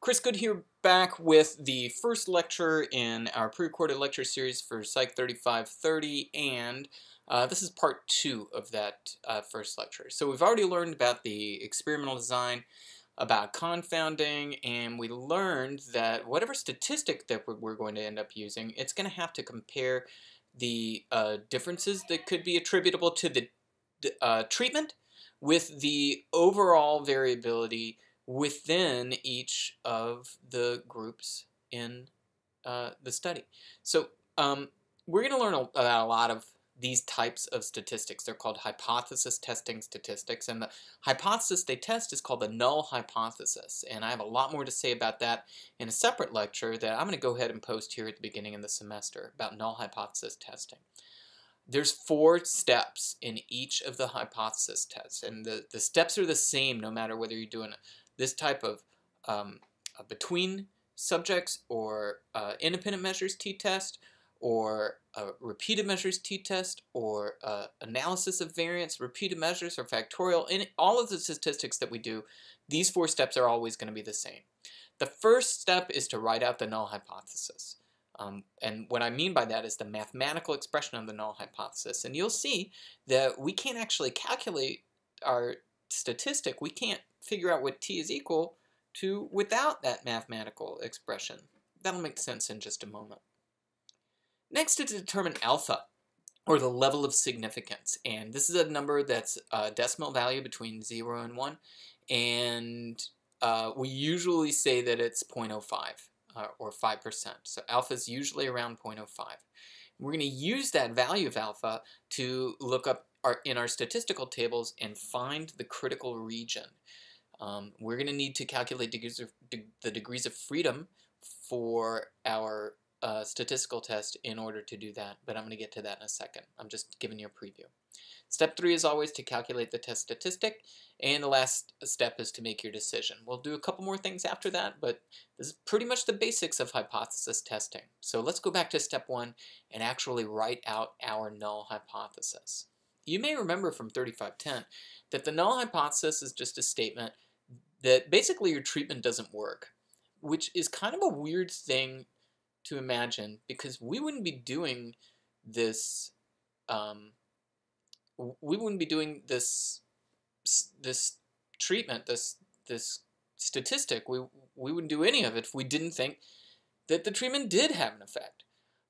Chris Good here, back with the first lecture in our pre-recorded lecture series for PSYC3530, and this is part 2 of that first lecture. So we've already learned about the experimental design, about confounding, and we learned that whatever statistic that we're going to end up using, it's going to have to compare the differences that could be attributable to the treatment with the overall variability within each of the groups in the study. So we're going to learn about a lot of these types of statistics. They're called hypothesis testing statistics, and the hypothesis they test is called the null hypothesis, and I have a lot more to say about that in a separate lecture that I'm going to go ahead and post here at the beginning of the semester about null hypothesis testing. There's 4 steps in each of the hypothesis tests, and the steps are the same no matter whether you're doing this type of a between subjects or independent measures t-test, or a repeated measures t-test, or analysis of variance, repeated measures, or factorial. In all of the statistics that we do, these 4 steps are always going to be the same. The first step is to write out the null hypothesis. And what I mean by that is the mathematical expression of the null hypothesis. And you'll see that we can't actually calculate our statistic. We can't figure out what t is equal to without that mathematical expression. That'll make sense in just a moment. Next is to determine alpha, or the level of significance. And this is a number that's a decimal value between 0 and 1. And we usually say that it's 0.05. Or 5%. So alpha is usually around 0.05. We're going to use that value of alpha to look up in our statistical tables and find the critical region. We're going to need to calculate the degrees of freedom for our statistical test in order to do that, but I'm going to get to that in a second. I'm just giving you a preview. Step 3 is always to calculate the test statistic, and the last step is to make your decision. We'll do a couple more things after that, but this is pretty much the basics of hypothesis testing. So let's go back to step 1 and actually write out our null hypothesis. You may remember from 3510 that the null hypothesis is just a statement that basically your treatment doesn't work, which is kind of a weird thing to imagine because we wouldn't be doing this this treatment, this statistic. We wouldn't do any of it if we didn't think that the treatment did have an effect.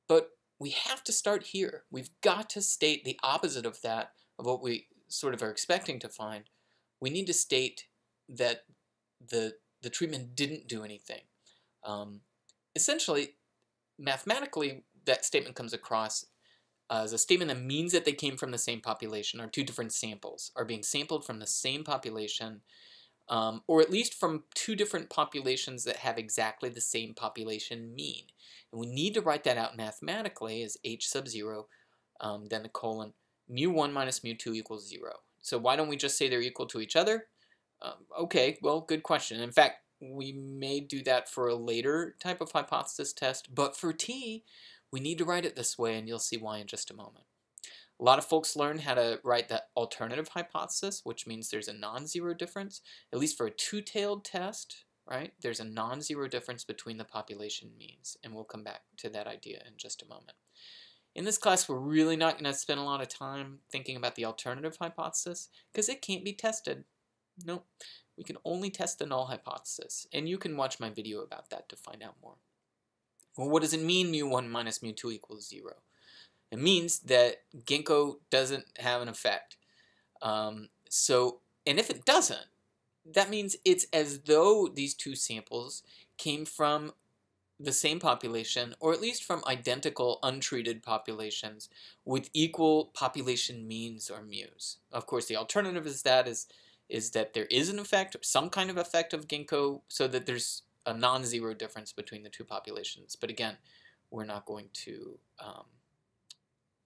But we have to start here. We've got to state the opposite of that, of what we sort of are expecting to find. We need to state that the treatment didn't do anything. Essentially, mathematically, that statement comes across as a statement that means that they came from the same population, or 2 different samples are being sampled from the same population, or at least from 2 different populations that have exactly the same population mean. And we need to write that out mathematically as h sub 0, then the colon, mu1 minus mu2 equals 0. So why don't we just say they're equal to each other? Okay, well, good question. In fact, we may do that for a later type of hypothesis test, but for t, we need to write it this way, and you'll see why in just a moment. A lot of folks learn how to write the alternative hypothesis, which means there's a non-zero difference. At least for a 2-tailed test, right, there's a non-zero difference between the population means, and we'll come back to that idea in just a moment. In this class, we're really not going to spend a lot of time thinking about the alternative hypothesis, because it can't be tested. Nope. We can only test the null hypothesis, and you can watch my video about that to find out more. Well, what does it mean mu1 minus mu2 equals 0? It means that Ginkgo doesn't have an effect. And if it doesn't, that means it's as though these 2 samples came from the same population, or at least from identical untreated populations with equal population means or mu's. Of course, the alternative is that there is an effect, or some kind of effect of Ginkgo, so that there's a non-zero difference between the 2 populations. But again, we're not going to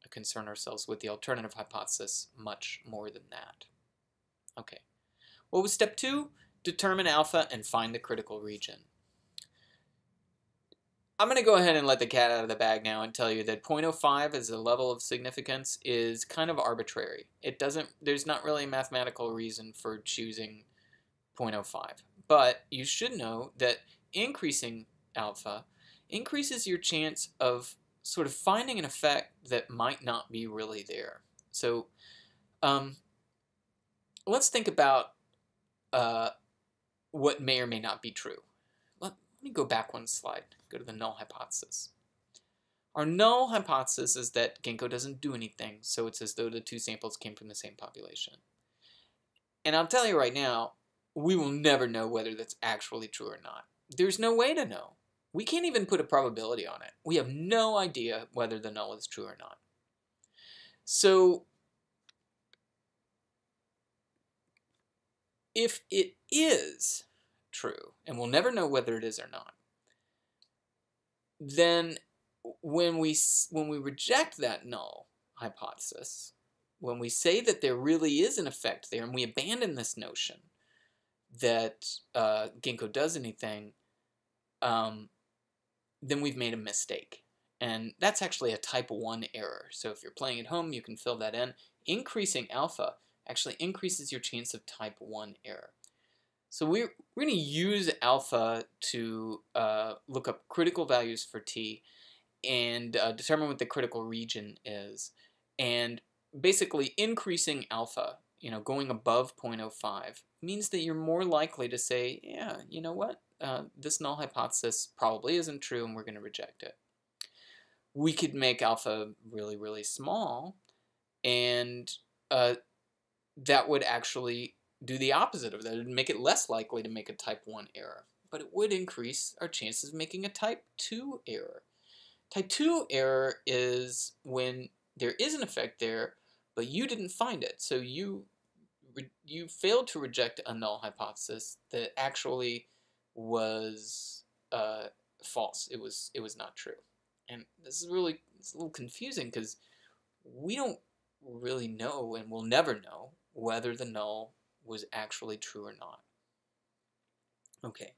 concern ourselves with the alternative hypothesis much more than that. Okay. What was step 2? Determine alpha and find the critical region. I'm going to go ahead and let the cat out of the bag now and tell you that 0.05 as a level of significance is kind of arbitrary. There's not really a mathematical reason for choosing 0.05. But you should know that increasing alpha increases your chance of sort of finding an effect that might not be really there. So let's think about what may or may not be true. Let me go back one slide, go to the null hypothesis. Our null hypothesis is that Ginkgo doesn't do anything, so it's as though the two samples came from the same population. And I'll tell you right now, we will never know whether that's actually true or not. There's no way to know. We can't even put a probability on it. We have no idea whether the null is true or not. So if it is true, and we'll never know whether it is or not, then when we reject that null hypothesis, when we say that there really is an effect there, and we abandon this notion that Ginkgo does anything, then we've made a mistake. And that's actually a type 1 error. So if you're playing at home, you can fill that in. Increasing alpha actually increases your chance of type 1 error. So we're going to use alpha to look up critical values for t and determine what the critical region is. And basically increasing alpha, going above 0.05, means that you're more likely to say, yeah, you know what, this null hypothesis probably isn't true and we're going to reject it. We could make alpha really, really small, and that would actually do the opposite of that. It would make it less likely to make a type 1 error, but it would increase our chances of making a type 2 error. Type 2 error is when there is an effect there, but you didn't find it. So you failed to reject a null hypothesis that actually was false. It was not true. And this is really, it's a little confusing because we don't really know, and we'll never know, whether the null was actually true or not. Okay,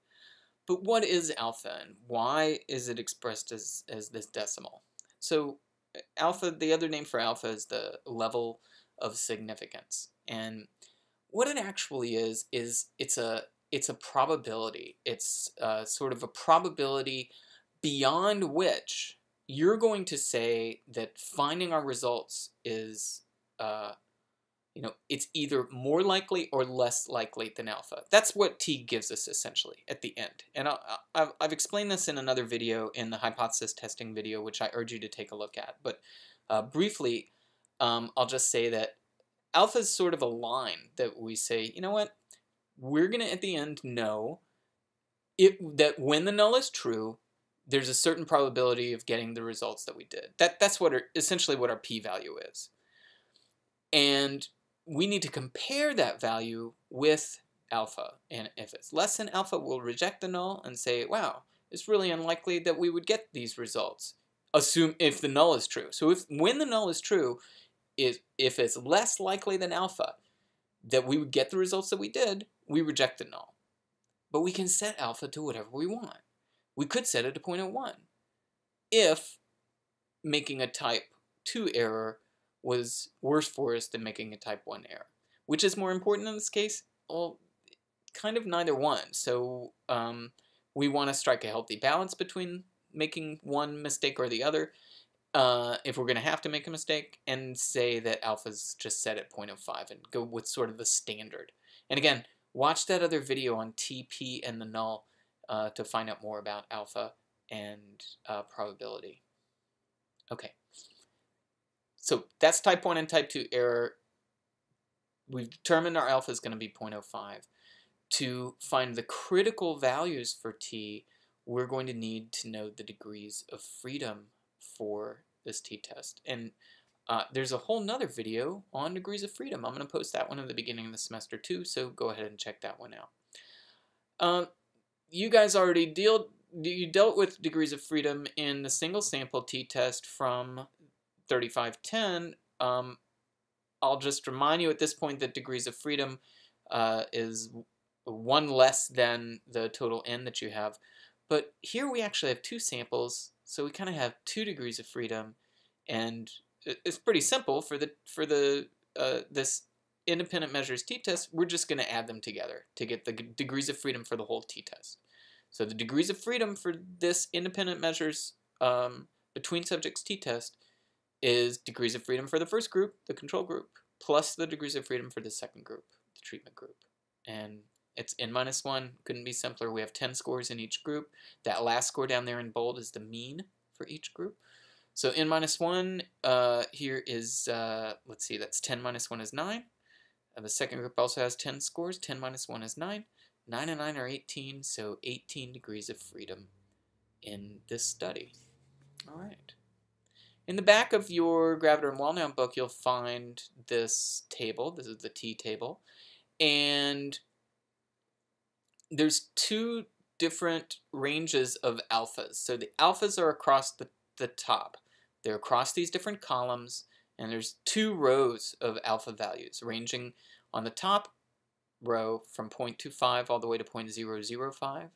but what is alpha, and why is it expressed as this decimal? So alpha, the other name for alpha is the level of significance. And what it actually is it's a probability. It's sort of a probability beyond which you're going to say that finding our results is, it's either more likely or less likely than alpha. That's what t gives us essentially at the end. And I've explained this in another video, in the hypothesis testing video, which I urge you to take a look at. But briefly, I'll just say that alpha is sort of a line that we say, you know what, we're going to at the end know that when the null is true, there's a certain probability of getting the results that we did. That's essentially what our p-value is. And we need to compare that value with alpha. And if it's less than alpha, we'll reject the null and say, wow, it's really unlikely that we would get these results. Assume if the null is true. So when the null is true, if it's less likely than alpha that we would get the results that we did, we reject the null. But we can set alpha to whatever we want. We could set it to 0.01 if making a type 2 error was worse for us than making a type 1 error. Which is more important in this case? Well, kind of neither one. So we want to strike a healthy balance between making one mistake or the other, if we're going to have to make a mistake, and say that alpha's just set at 0.05 and go with sort of the standard. And again, watch that other video on TP and the null to find out more about alpha and probability. Okay, so that's type 1 and type 2 error. We've determined our alpha is going to be 0.05. To find the critical values for t, we're going to need to know the degrees of freedom for this t-test. And there's a whole nother video on degrees of freedom. I'm going to post that one at the beginning of the semester too, so go ahead and check that one out. You guys already dealt with degrees of freedom in the single sample t-test from 3510. I'll just remind you at this point that degrees of freedom is 1 less than the total n that you have. But here we actually have 2 samples, so we kind of have 2 degrees of freedom, and it's pretty simple for this independent measures t-test. We're just going to add them together to get the degrees of freedom for the whole t-test. So the degrees of freedom for this independent measures between subjects t-test is degrees of freedom for the first group, the control group, plus the degrees of freedom for the second group, the treatment group. And it's n-1, couldn't be simpler. We have 10 scores in each group. That last score down there in bold is the mean for each group. So n-1 here is, let's see, that's 10 minus 1 is 9. The second group also has 10 scores. 10 minus 1 is 9. 9 and 9 are 18, so 18 degrees of freedom in this study. All right. In the back of your Graviton Wall-Down book, you'll find this table. This is the T table. And there's two different ranges of alphas. So the alphas are across the top. They're across these different columns, and there's 2 rows of alpha values ranging on the top row from 0.25 all the way to 0.005,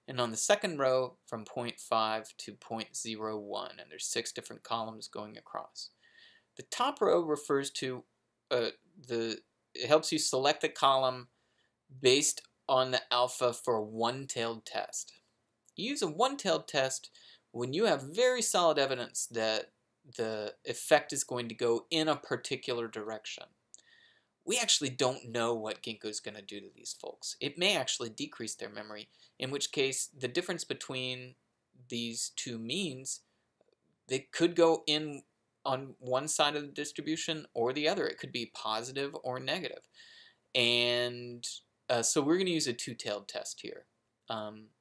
and on the second row from 0.5 to 0.01, and there's 6 different columns going across. The top row refers to it helps you select the column based on the alpha for a one-tailed test. You use a one-tailed test when you have very solid evidence that the effect is going to go in a particular direction. We actually don't know what Ginkgo is going to do to these folks. It may actually decrease their memory, in which case the difference between these two means, they could go in on one side of the distribution or the other. It could be positive or negative. And so we're going to use a two-tailed test here.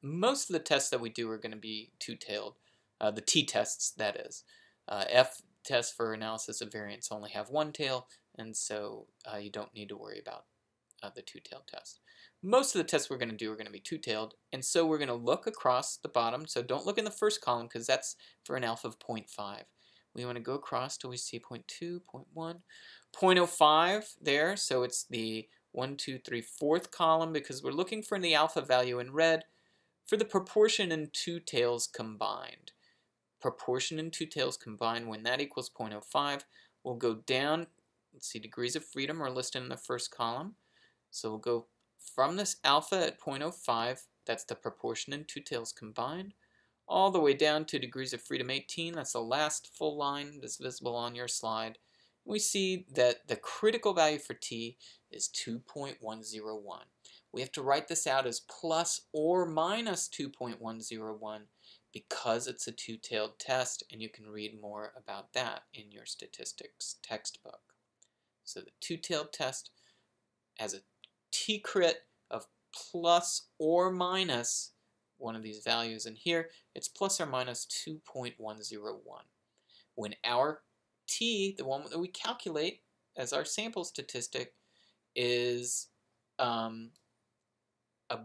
Most of the tests that we do are going to be two-tailed. The t-tests, that is. F tests for analysis of variance only have one tail, and so you don't need to worry about the two-tailed test. Most of the tests we're going to do are going to be two-tailed, and so we're going to look across the bottom. So don't look in the first column because that's for an alpha of 0.5. We want to go across till we see 0.2, 0.1, 0.05 there. So it's the 1, 2, 3, 4th column because we're looking for the alpha value in red for the proportion in two tails combined. Proportion in two tails combined, when that equals 0.05, we'll go down. Let's see, degrees of freedom are listed in the first column. So we'll go from this alpha at 0.05, that's the proportion in two tails combined, all the way down to degrees of freedom 18. That's the last full line that's visible on your slide. We see that the critical value for t is 2.101. We have to write this out as plus or minus 2.101 because it's a two-tailed test, and you can read more about that in your statistics textbook. So the two-tailed test has a t-crit of plus or minus one of these values, and here it's plus or minus 2.101. When our t, the one that we calculate as our sample statistic, is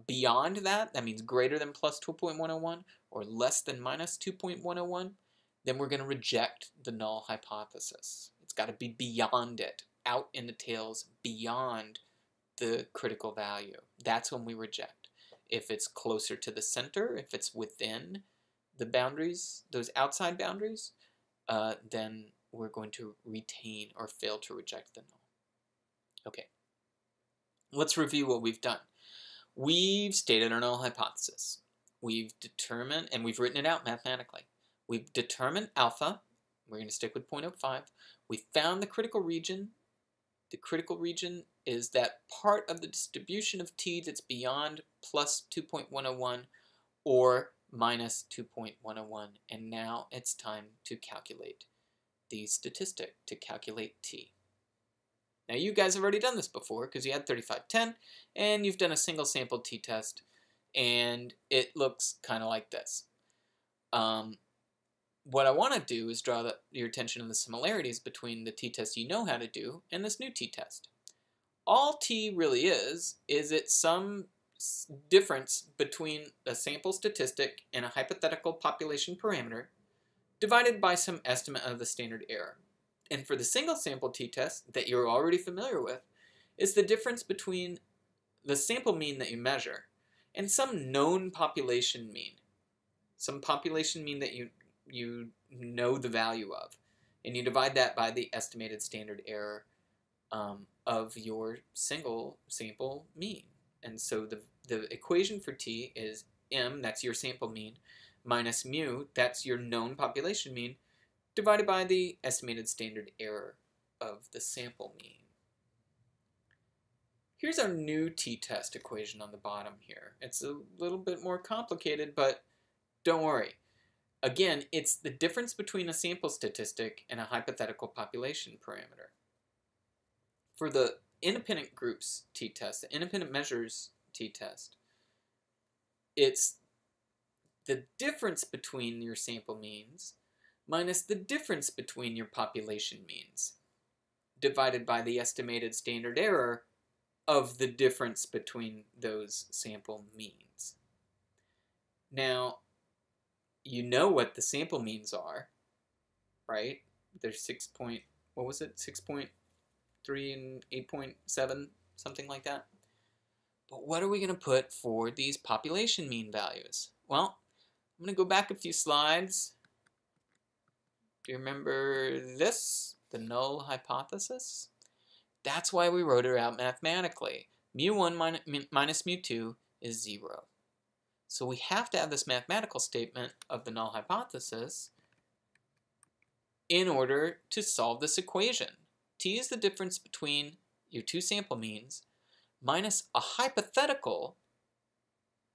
beyond that, that means greater than plus 2.101 or less than minus 2.101, then we're going to reject the null hypothesis. It's got to be beyond it, out in the tails, beyond the critical value. That's when we reject. If it's closer to the center, if it's within the boundaries, those outside boundaries, then we're going to retain or fail to reject the null. Okay, let's review what we've done. We've stated our null hypothesis. We've determined, and we've written it out mathematically. We've determined alpha. We're going to stick with 0.05. We found the critical region. The critical region is that part of the distribution of t that's beyond plus 2.101 or minus 2.101. And now it's time to calculate the statistic, to calculate t. Now you guys have already done this before because you had 3510 and you've done a single sample t-test and it looks kind of like this. What I want to do is draw your attention to the similarities between the t-test you know how to do and this new t-test. All t really is it's some difference between a sample statistic and a hypothetical population parameter divided by some estimate of the standard error. And for the single sample t-test that you're already familiar with, is the difference between the sample mean that you measure and some known population mean. Some population mean that you know the value of. And you divide that by the estimated standard error of your single sample mean. And so the equation for t is m, that's your sample mean, minus mu, that's your known population mean, divided by the estimated standard error of the sample mean. Here's our new t-test equation on the bottom here. It's a little bit more complicated, but don't worry. Again, it's the difference between a sample statistic and a hypothetical population parameter. For the independent groups t-test, the independent measures t-test, it's the difference between your sample means minus the difference between your population means divided by the estimated standard error of the difference between those sample means. Now, you know what the sample means are, right? They're 6.3 and 8.7, something like that. But what are we going to put for these population mean values? Well, I'm going to go back a few slides. Do you remember this? The null hypothesis? That's why we wrote it out mathematically. Mu1 minus mu2 is 0. So we have to have this mathematical statement of the null hypothesis in order to solve this equation. T is the difference between your two sample means minus a hypothetical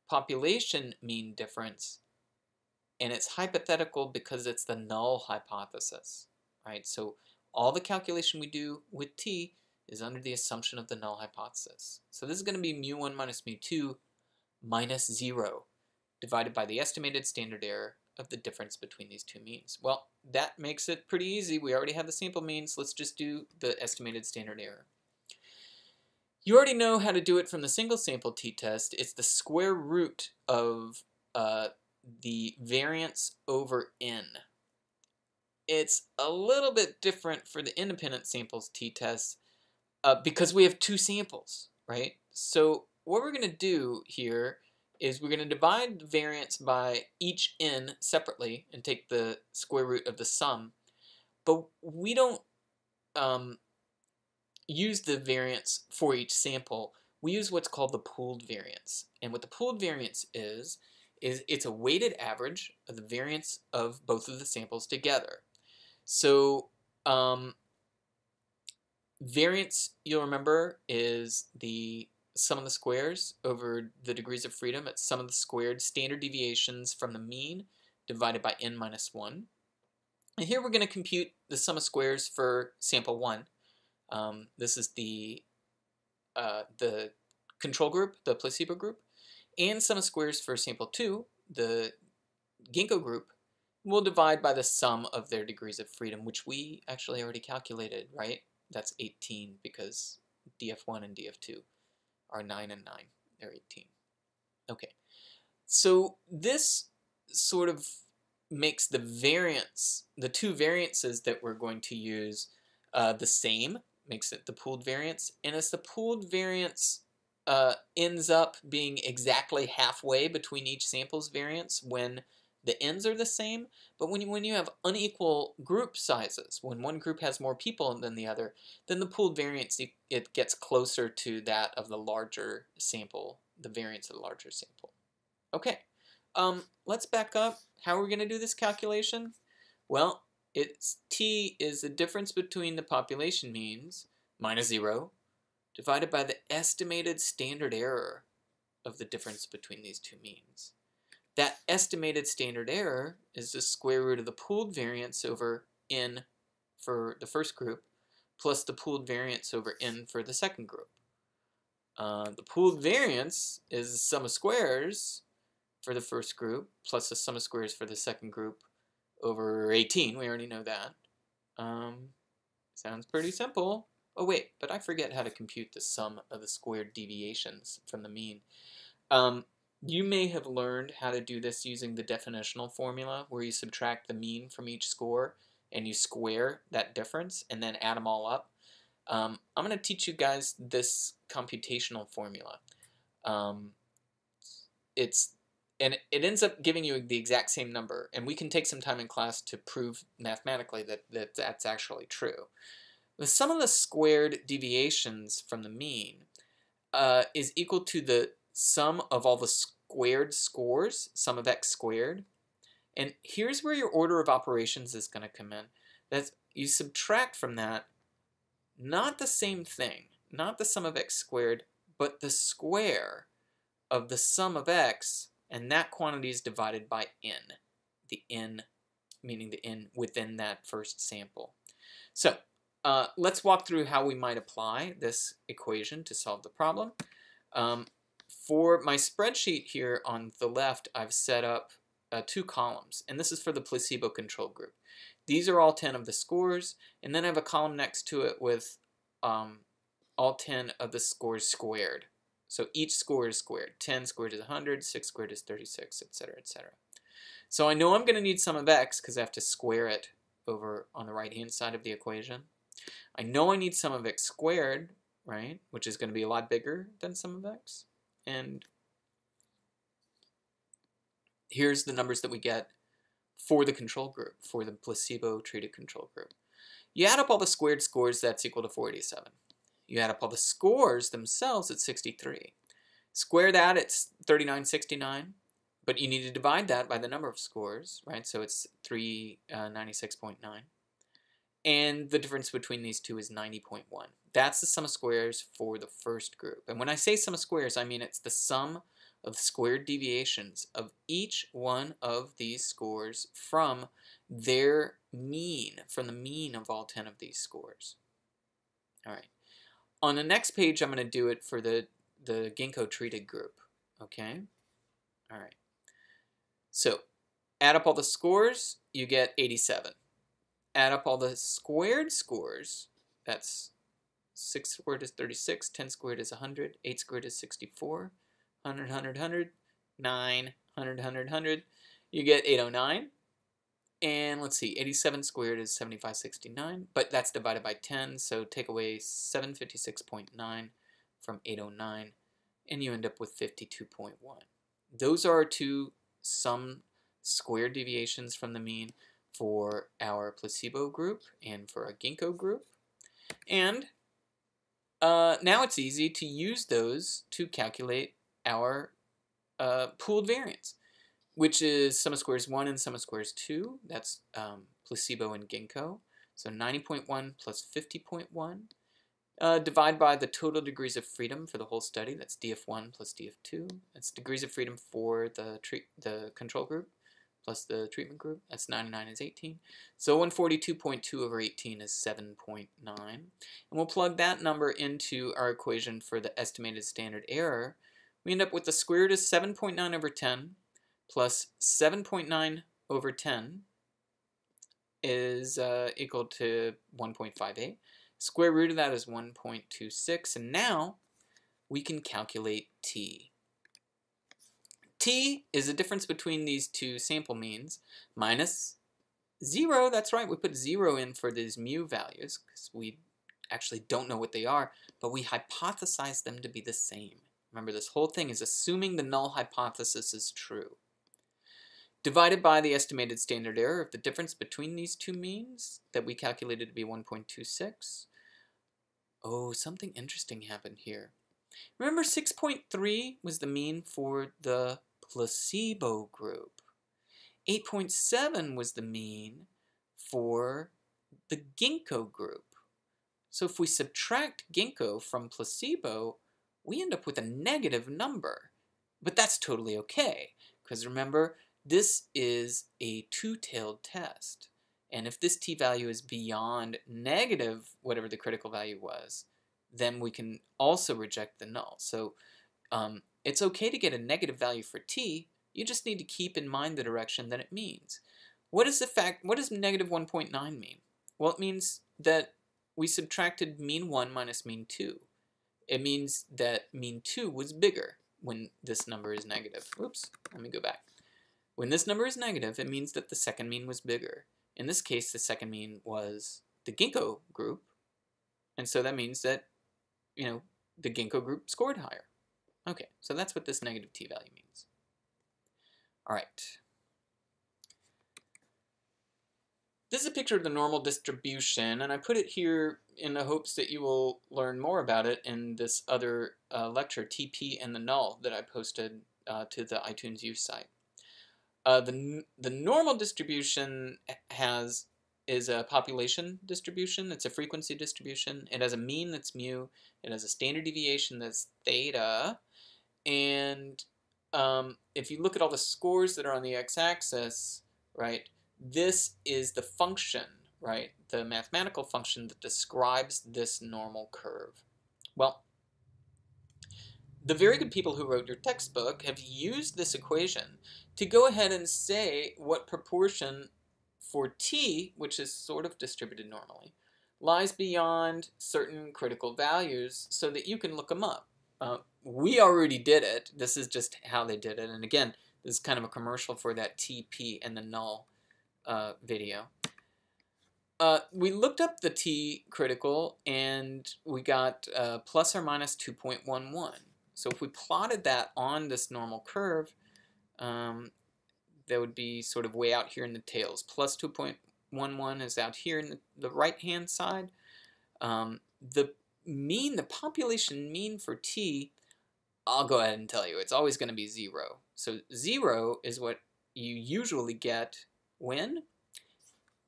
population mean difference, and it's hypothetical because it's the null hypothesis, right? So all the calculation we do with T is under the assumption of the null hypothesis. So this is going to be mu1 minus mu2 minus 0 divided by the estimated standard error of the difference between these two means. Well, that makes it pretty easy. We already have the sample means. Let's just do the estimated standard error. You already know how to do it from the single sample t-test. It's the square root of the variance over n. It's a little bit different for the independent samples t-test because we have two samples, right? So what we're going to do here is we're going to divide the variance by each n separately and take the square root of the sum. But we don't use the variance for each sample. We use what's called the pooled variance. And what the pooled variance is it's a weighted average of the variance of both of the samples together. So variance, you'll remember, is the sum of the squares over the degrees of freedom. It's sum of the squared standard deviations from the mean divided by n minus 1. And here we're going to compute the sum of squares for sample 1. This is the control group, the placebo group, and sum of squares for sample 2, the Ginkgo group. We'll divide by the sum of their degrees of freedom, which we actually already calculated, right? That's 18 because df1 and df2 are 9 and 9. They're 18. Okay, so this sort of makes the variance, the two variances that we're going to use the same, makes it the pooled variance. And as the pooled variance ends up being exactly halfway between each sample's variance when the ends are the same, but when you have unequal group sizes, when one group has more people than the other, then the pooled variance, it gets closer to that of the larger sample, the variance of the larger sample. Okay, let's back up. How are we going to do this calculation? Well, T is the difference between the population means, minus 0, divided by the estimated standard error of the difference between these two means. That estimated standard error is the square root of the pooled variance over n for the first group plus the pooled variance over n for the second group. The pooled variance is the sum of squares for the first group plus the sum of squares for the second group over 18. We already know that. Sounds pretty simple. Oh wait, but I forget how to compute the sum of the squared deviations from the mean. You may have learned how to do this using the definitional formula where you subtract the mean from each score and you square that difference and then add them all up. I'm going to teach you guys this computational formula. And it ends up giving you the exact same number, and we can take some time in class to prove mathematically that that's actually true. The sum of the squared deviations from the mean is equal to the sum of all the squared scores, sum of x squared. And here's where your order of operations is going to come in. That's, you subtract from that not the same thing, not the sum of x squared, but the square of the sum of x, and that quantity is divided by n. The n meaning the n within that first sample. So let's walk through how we might apply this equation to solve the problem. For my spreadsheet here on the left, I've set up 2 columns, and this is for the placebo control group. These are all 10 of the scores, and then I have a column next to it with all 10 of the scores squared. So each score is squared. 10 squared is 100, 6 squared is 36, etc., etc. So I know I'm going to need sum of x because I have to square it over on the right-hand side of the equation. I know I need sum of x squared, right, which is going to be a lot bigger than sum of x. And here's the numbers that we get for the control group, for the placebo-treated control group. You add up all the squared scores, that's equal to 487. You add up all the scores themselves, it's 63. Square that, it's 3969. But you need to divide that by the number of scores, right? So it's 396.9. And the difference between these two is 90.1. That's the sum of squares for the first group. And when I say sum of squares, I mean it's the sum of squared deviations of each one of these scores from their mean, from the mean of all 10 of these scores. All right. On the next page, I'm going to do it for the Ginkgo treated group. Okay? All right. So, add up all the scores, you get 87. Add up all the squared scores, that's 6 squared is 36, 10 squared is 100, 8 squared is 64, 100, 100, 100, 9, 100, 100, 100, you get 809. And let's see, 87 squared is 7569, but that's divided by 10, so take away 756.9 from 809, and you end up with 52.1. Those are our 2 sum squared deviations from the mean for our placebo group and for our Ginkgo group. And now it's easy to use those to calculate our pooled variance, which is sum of squares 1 and sum of squares 2. That's placebo and Ginkgo. So 90.1 plus 50.1. Divide by the total degrees of freedom for the whole study. That's df1 plus df2. That's degrees of freedom for the control group plus the treatment group. That's 99 is 18. So 142.2 over 18 is 7.9. And we'll plug that number into our equation for the estimated standard error. We end up with the square root of 7.9 over 10 plus 7.9 over 10 is equal to 1.58. Square root of that is 1.26, and now we can calculate t. T is the difference between these 2 sample means minus 0. That's right, we put 0 in for these mu values because we actually don't know what they are, but we hypothesize them to be the same. Remember, this whole thing is assuming the null hypothesis is true. Divided by the estimated standard error of the difference between these 2 means that we calculated to be 1.26. Oh, something interesting happened here. Remember, 6.3 was the mean for the placebo group. 8.7 was the mean for the Ginkgo group. So if we subtract Ginkgo from placebo, we end up with a negative number. But that's totally okay, because remember, this is a two-tailed test. And if this t-value is beyond negative, whatever the critical value was, then we can also reject the null. So it's okay to get a negative value for t. You just need to keep in mind the direction that it means. What does negative 1.9 mean? Well, it means that we subtracted mean 1 minus mean 2. It means that mean 2 was bigger when this number is negative. Oops, let me go back. When this number is negative, it means that the second mean was bigger. In this case, the second mean was the Ginkgo group, and so that means that, the Ginkgo group scored higher. Okay, so that's what this negative t-value means. All right. This is a picture of the normal distribution, and I put it here in the hopes that you will learn more about it in this other lecture, TP and the null, that I posted to the iTunes use site. The normal distribution is a population distribution. It's a frequency distribution. It has a mean that's mu. It has a standard deviation that's theta. And if you look at all the scores that are on the x-axis, right, this is the function, right, the mathematical function that describes this normal curve. Well, the very good people who wrote your textbook have used this equation to go ahead and say what proportion for t, which is sort of distributed normally, lies beyond certain critical values so that you can look them up. We already did it. This is just how they did it. And again, this is kind of a commercial for that TP and the null video. We looked up the t critical and we got plus or minus 2.11. So if we plotted that on this normal curve, that would be sort of way out here in the tails. Plus 2.11 is out here in the right-hand side. The population mean for t, I'll go ahead and tell you, it's always going to be 0. So 0 is what you usually get when?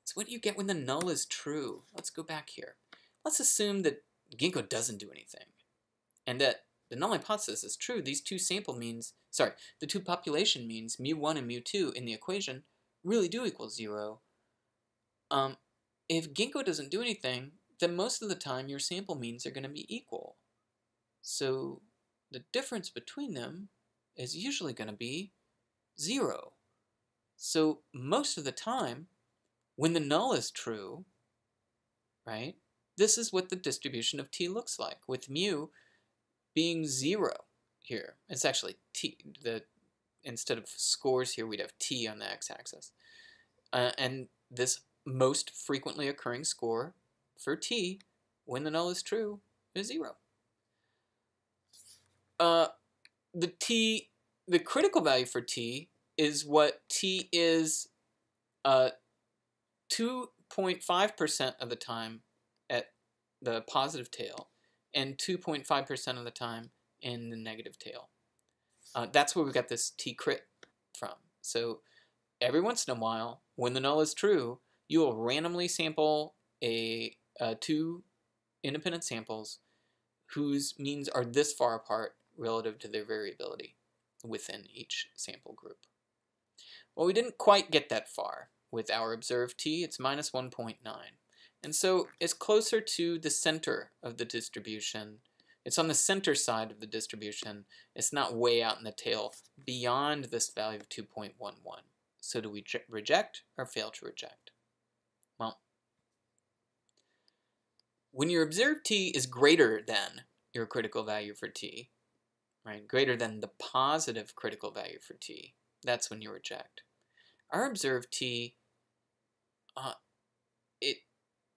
It's what you get when the null is true. Let's go back here. Let's assume that Ginkgo doesn't do anything, and that the null hypothesis is true. These two sample means, the two population means, mu1 and mu2 in the equation, really do equal 0. If Ginkgo doesn't do anything, then most of the time your sample means are going to be equal. So the difference between them is usually going to be 0. So most of the time, when the null is true, right, this is what the distribution of t looks like, with mu being 0 here. It's actually t, instead of scores here, we'd have t on the x-axis. And this most frequently occurring score for t, when the null is true, is 0. The critical value for t is what t is 2.5% of the time at the positive tail and 2.5% of the time in the negative tail. That's where we got this t crit from. So every once in a while, when the null is true, you will randomly sample two independent samples whose means are this far apart relative to their variability within each sample group. Well, we didn't quite get that far with our observed t. It's minus 1.9. And so it's closer to the center of the distribution. It's on the center side of the distribution. It's not way out in the tail beyond this value of 2.11. So do we reject or fail to reject? Well, when your observed t is greater than your critical value for t, right, greater than the positive critical value for t, that's when you reject. Our observed t, it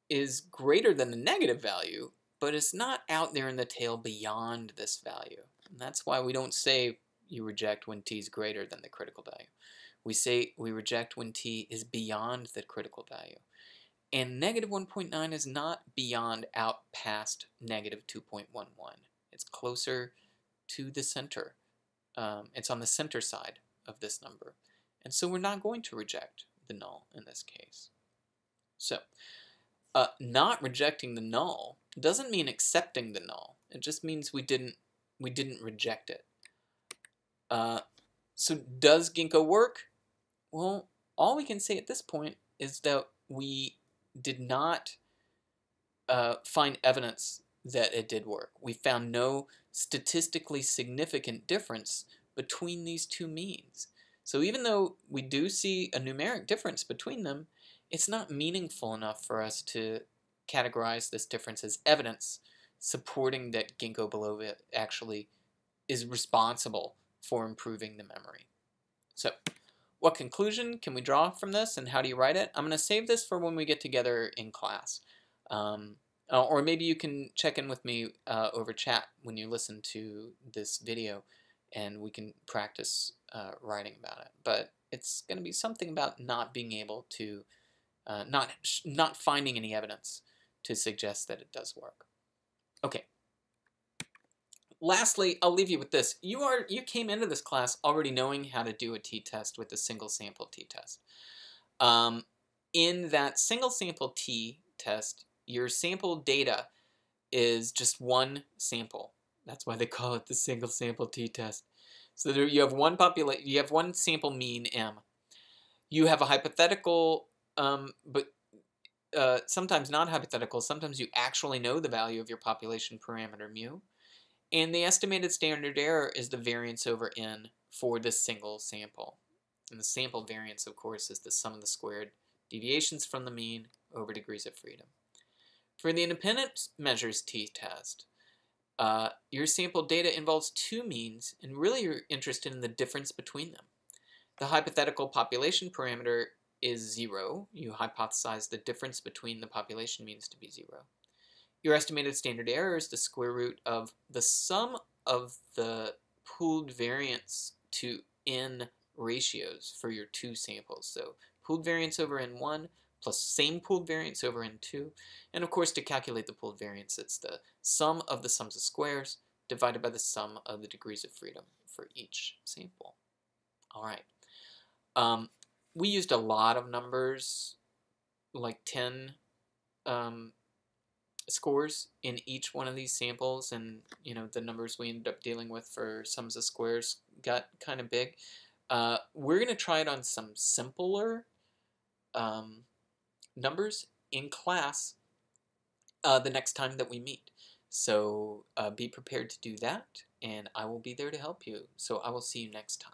is greater than the negative value, but it's not out there in the tail beyond this value. And that's why we don't say you reject when t is greater than the critical value. We say we reject when t is beyond the critical value. And negative 1.9 is not beyond out past negative 2.11. It's closer to the center. It's on the center side of this number. And so we're not going to reject the null in this case. So not rejecting the null doesn't mean accepting the null. It just means we didn't reject it. So does Ginkgo work? Well, all we can say at this point is that we did not find evidence that it did work. We found no statistically significant difference between these two means. So even though we do see a numeric difference between them, it's not meaningful enough for us to categorize this difference as evidence supporting that Ginkgo biloba actually is responsible for improving the memory. So what conclusion can we draw from this, and how do you write it? I'm going to save this for when we get together in class. Or maybe you can check in with me over chat when you listen to this video, and we can practice writing about it. But it's going to be something about not being able to, not finding any evidence to suggest that it does work. Okay, Lastly, I'll leave you with this. You came into this class already knowing how to do a t-test with a single sample t-test. In that single sample t-test, your sample data is just one sample. That's why they call it the single sample t-test. So you have you have one sample mean m. You have a hypothetical, but sometimes not hypothetical. Sometimes you actually know the value of your population parameter mu. And the estimated standard error is the variance over n for this single sample. And the sample variance, of course, is the sum of the squared deviations from the mean over degrees of freedom. For the independent measures t-test, your sample data involves two means, and really you're interested in the difference between them. The hypothetical population parameter is 0. You hypothesize the difference between the population means to be 0. Your estimated standard error is the square root of the sum of the pooled variance to n ratios for your two samples. So pooled variance over n1 plus same pooled variance over n2. And of course, to calculate the pooled variance, it's the sum of the sums of squares divided by the sum of the degrees of freedom for each sample. All right. We used a lot of numbers, like 10 scores in each one of these samples, and the numbers we ended up dealing with for sums of squares got kind of big. We're going to try it on some simpler numbers in class the next time that we meet. So be prepared to do that, and I will be there to help you. So I will see you next time.